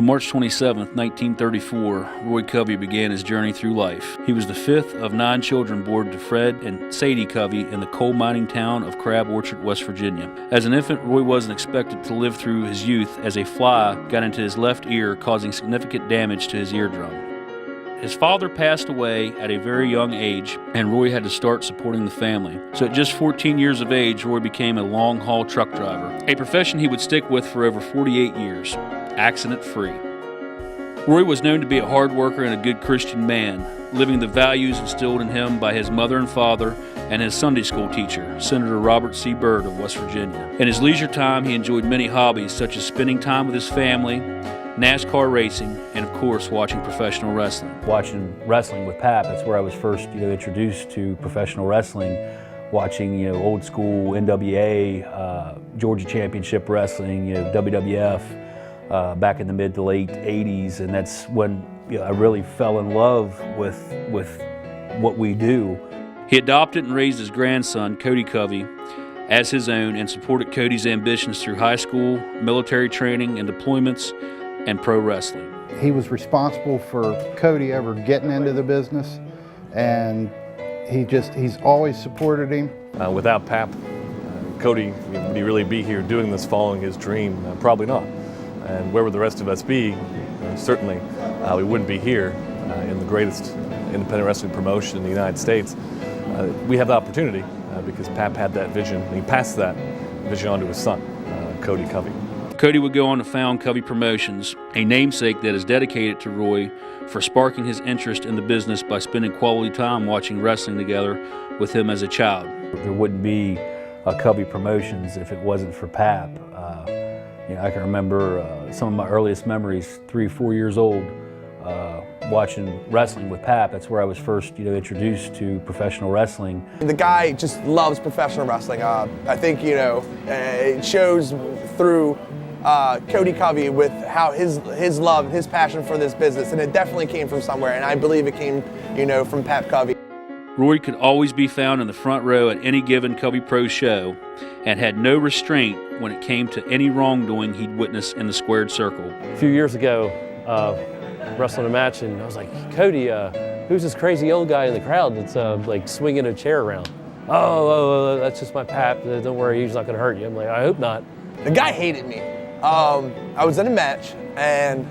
On March 27, 1934, Roy Covey began his journey through life. He was the fifth of 9 children born to Fred and Sadie Covey in the coal mining town of Crab Orchard, West Virginia. As an infant, Roy wasn't expected to live through his youth as a fly got into his left ear, causing significant damage to his eardrum. His father passed away at a very young age, and Roy had to start supporting the family. So at just 14 years of age, Roy became a long-haul truck driver, a profession he would stick with for over 48 years. Accident-free. Roy was known to be a hard worker and a good Christian man, living the values instilled in him by his mother and father and his Sunday school teacher, Senator Robert C. Byrd of West Virginia. In his leisure time, he enjoyed many hobbies such as spending time with his family, NASCAR racing, and of course, watching professional wrestling. Watching wrestling with Pap, that's where I was first introduced to professional wrestling. Watching old school NWA, Georgia Championship Wrestling, WWF. Back in the mid to late 80s, and that's when I really fell in love with what we do. He adopted and raised his grandson, Cody Covey, as his own and supported Cody's ambitions through high school, military training and deployments, and pro wrestling. He was responsible for Cody ever getting into the business, and he's always supported him. Without Pap, Cody, would he really be here doing this, following his dream? Probably not. And where would the rest of us be? Certainly, we wouldn't be here in the greatest independent wrestling promotion in the United States. We have the opportunity because Pap had that vision, and he passed that vision on to his son, Cody Covey. Cody would go on to found Covey Promotions, a namesake that is dedicated to Roy for sparking his interest in the business by spending quality time watching wrestling together with him as a child. There wouldn't be Covey Promotions if it wasn't for Pap. I can remember some of my earliest memories, 3 or 4 years old, watching wrestling with Pap. That's where I was first, introduced to professional wrestling. The guy just loves professional wrestling. I think, it shows through Cody Covey with how his love, his passion for this business, and it definitely came from somewhere, and I believe it came, from Pap Covey. Roy could always be found in the front row at any given Covey Pro show and had no restraint when it came to any wrongdoing he'd witness in the squared circle. A few years ago, wrestling a match, and I was like, Cody, who's this crazy old guy in the crowd that's like swinging a chair around? Oh, that's just my Pap. Don't worry, he's not going to hurt you. I'm like, I hope not. The guy hated me. I was in a match, and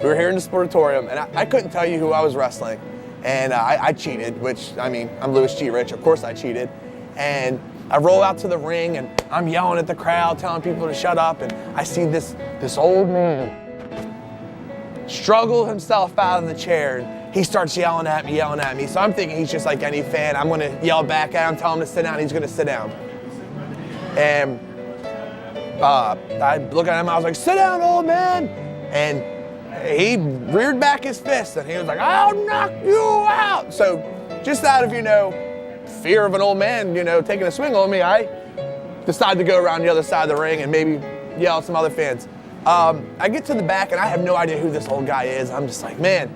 we were here in the Sportatorium, and I couldn't tell you who I was wrestling. And I cheated, which, I'm Louis G. Rich, of course I cheated. And I roll out to the ring, and I'm yelling at the crowd, telling people to shut up, and I see this old man struggle himself out of the chair, and he starts yelling at me. So I'm thinking he's just like any fan. I'm gonna yell back at him, tell him to sit down, he's gonna sit down. And I look at him, I was like, sit down, old man. And he reared back his fist, and he was like, I'll knock you out. So just out of, fear of an old man, taking a swing on me, I decided to go around the other side of the ring and maybe yell at some other fans. I get to the back, and I have no idea who this old guy is. I'm just like, man,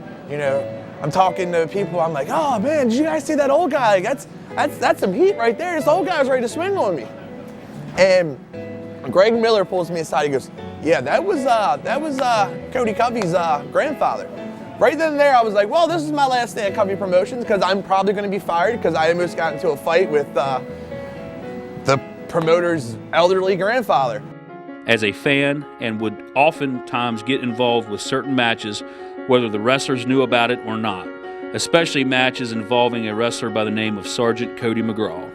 I'm talking to people. I'm like, oh, man, did you guys see that old guy? That's some heat right there. This old guy's ready to swing on me. And Greg Miller pulls me aside. He goes, yeah, that was Cody Covey's grandfather. Right then and there, I was like, well, this is my last day at Covey Promotions because I'm probably going to be fired because I almost got into a fight with the promoter's elderly grandfather. As a fan, and would oftentimes get involved with certain matches, whether the wrestlers knew about it or not, especially matches involving a wrestler by the name of Sergeant Cody McGraw.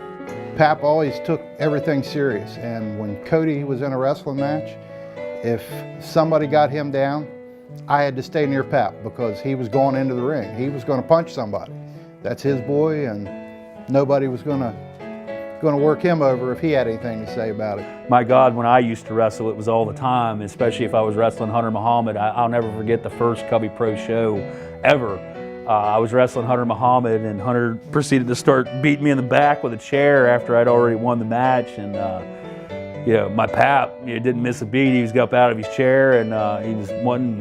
Pap always took everything serious, and when Cody was in a wrestling match, if somebody got him down, I had to stay near Pap because he was going into the ring. He was going to punch somebody. That's his boy, and nobody was going to work him over if he had anything to say about it. My God, when I used to wrestle, it was all the time, especially if I was wrestling Hunter Muhammad. I'll never forget the first Covey Pro show ever. I was wrestling Hunter Muhammad, and Hunter proceeded to start beating me in the back with a chair after I'd already won the match. And my Pap didn't miss a beat. He was up out of his chair, and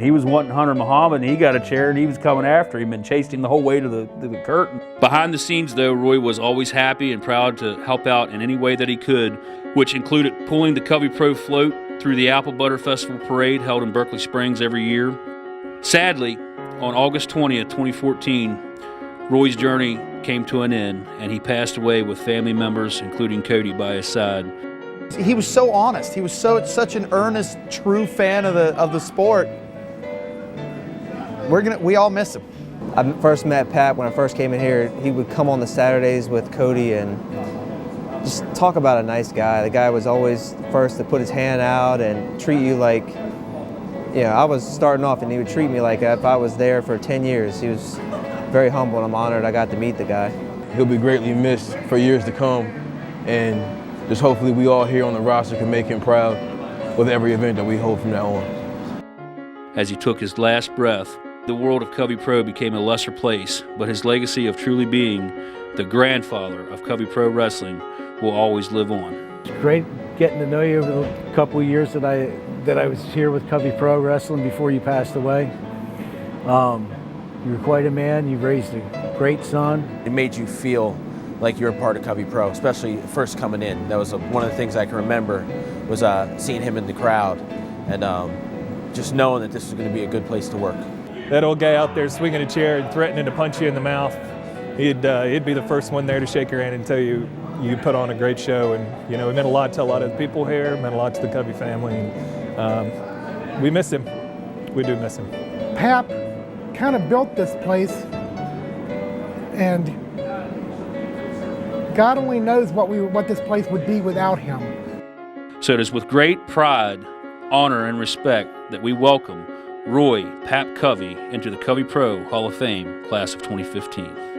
he was wanting Hunter Muhammad, and he got a chair, and he was coming after him and chased him the whole way to the curtain. Behind the scenes, though, Roy was always happy and proud to help out in any way that he could, which included pulling the Covey Pro float through the Apple Butter Festival parade held in Berkeley Springs every year, Sadly, on August 20th, 2014, Roy's journey came to an end, and he passed away with family members, including Cody, by his side. He was so honest. He was such an earnest, true fan of the sport. We all miss him. I first met Pat when I first came in here. He would come on the Saturdays with Cody and just talk about a nice guy. The guy was always first to put his hand out and treat you like, I was starting off and he would treat me like if I was there for 10 years. He was very humble, and I'm honored I got to meet the guy. He'll be greatly missed for years to come, and just hopefully we all here on the roster can make him proud with every event that we hold from now on. As he took his last breath, the world of Covey Pro became a lesser place, but his legacy of truly being the grandfather of Covey Pro Wrestling will always live on. It's great getting to know you over the couple of years that I was here with Covey Pro Wrestling before you passed away. You're quite a man. You've raised a great son. It made you feel like you're a part of Covey Pro, especially first coming in. That was one of the things I can remember was seeing him in the crowd and just knowing that this was going to be a good place to work. That old guy out there swinging a chair and threatening to punch you in the mouth, he'd be the first one there to shake your hand and tell you you put on a great show. And it meant a lot to a lot of the people here. It meant a lot to the Covey family. And, we miss him. We do miss him. Pap kind of built this place, and God only knows what this place would be without him. So it is with great pride, honor, and respect that we welcome Roy Pap Covey into the Covey Pro Hall of Fame class of 2015.